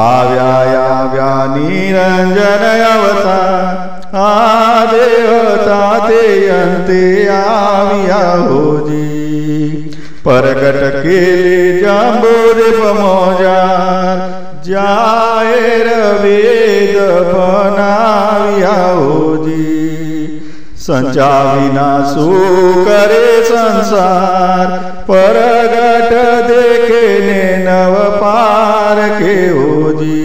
आव्या आव्या निरंजन अवतार आ देवता ते अंते आविया होजी परगट केले जांबोरे पमोजार जाहेर वेद बनाविया होजी संचा विना सु करे संसार परगट देखे ने नव पार के होजी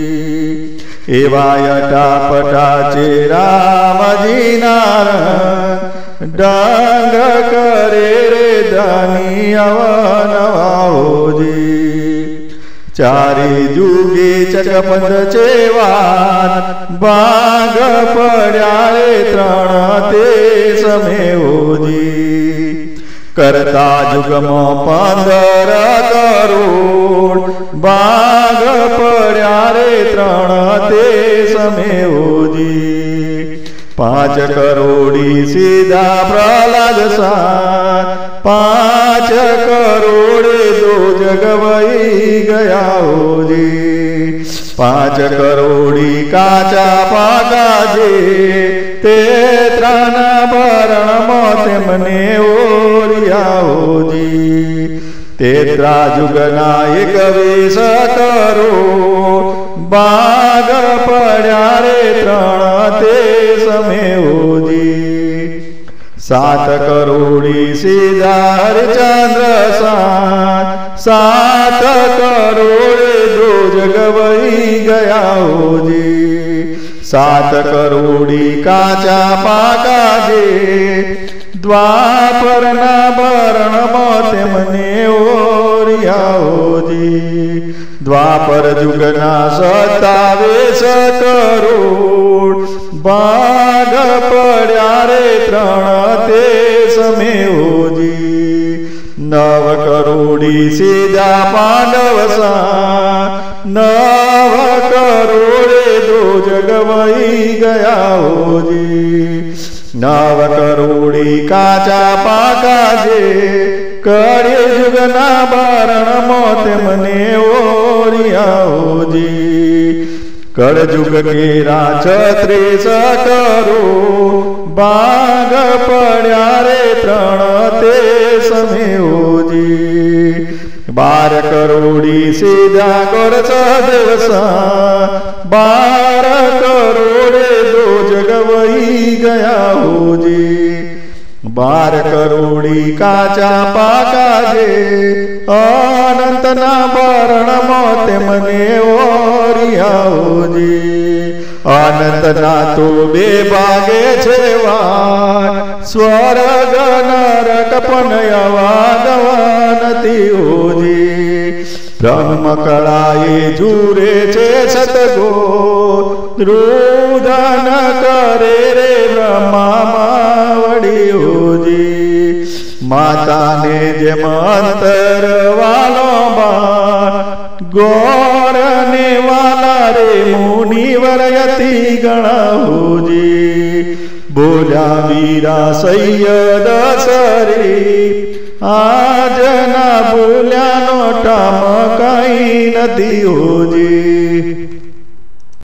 एवा यटापटाचे रामजी नारायण डांग करे रे दानी अवनवा होजी चारी जुगे चकपंद चेवान बाग पड्या रे त्रण ते समे होजी करता जुगमो 15 करोड़ बाग पड्या रे त्रण ते समे होजी 5 करोड़ी सीधा प्रहलाद साथ 5 करोड़े 2 जग वही गया होजी 5 करोड़ी काचा पाका जे ते त्राना भरण मोते मने ओरिया होजी तेत्रा जुगना 21 करोड़ बाग पड्या रे त्रण ते समे होजी 7 करोड़ी सीधा हरिचंद्र साथ 7 करोड़े 2 जग वही गया होजी 7 करोड़ी काचा पाका जे द्वापर ना भरण मोते मने ओरिया होजी द्वापर जुगना 27 करोड़ बाग पड्या रे त्रण ते समे होजी 9 करोड़ी सीधा पांडव साथ 9 करोड़े 2 जग वही गया होजी 9 करोड़ी काचा पाका जे कड़े जुगना भरण मोते मने ओरिया होजी कड़ जुग केरा 36 करोड़ बाग पड्या रे त्रण ते समे होजी 12 करोड़ी सीधा गोर सदेव साथ 12 करोड़े 2 जग वही गया होजी 12 करोड़ी काचा पाका जे अनंत ना भरण मोते मने ओरिया होजी अनंत ना तो 2 भागे छे वान स्वर्ग नरक पण अवादवानती होजी ब्रह्म कळाए जुरे छे सतगो रुदन करे रे ब्रह्मा मावड़ी होजी माता ने जेम अंतर वालो बाण गौर ने वाला रे मुनिवर यति गणा होजी बोल्या वीरा सैयद सरी आज ना बोल्या नो टाम कई नदी होजी।